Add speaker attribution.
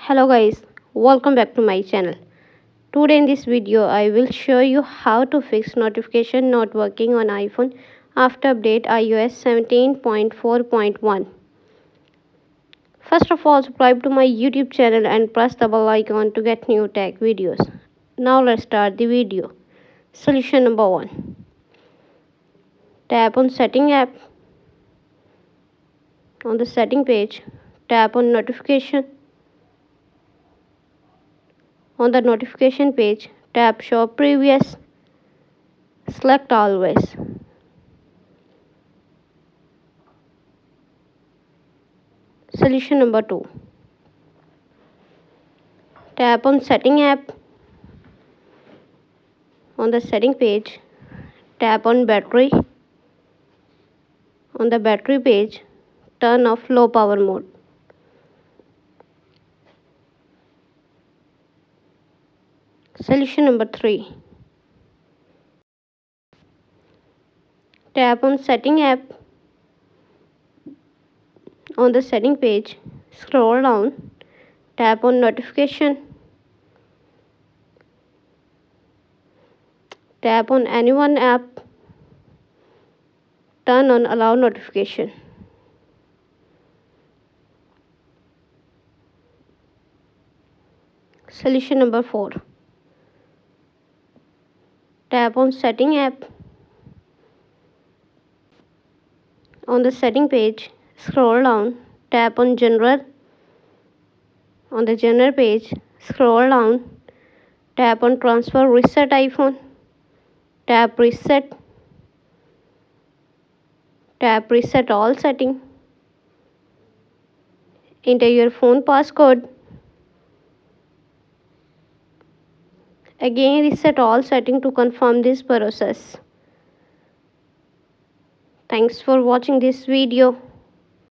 Speaker 1: Hello guys, welcome back to my channel. Today in this video I will show you how to fix notification not working on iPhone after update iOS 17.4.1. First of all, subscribe to my YouTube channel and press the bell icon to get new tech videos. Now let's start the video. Solution number 1. Tap on Setting app. On the setting page, tap on Notification. On the notification page, tap Show Previous. Select Always. Solution number 2. Tap on Setting app. On the setting page, tap on Battery. On the battery page, turn off low power mode. Solution number 3. Tap on Setting app. On the setting page, scroll down, tap on Notification. Tap on any one app. Turn on Allow Notification. Solution number 4. Tap on Setting app. On the setting page, scroll down, tap on General. On the General page, scroll down, tap on Transfer Reset iPhone. Tap Reset. Tap Reset All Setting. Enter your phone passcode. Again reset all setting to confirm this process. Thanks for watching this video.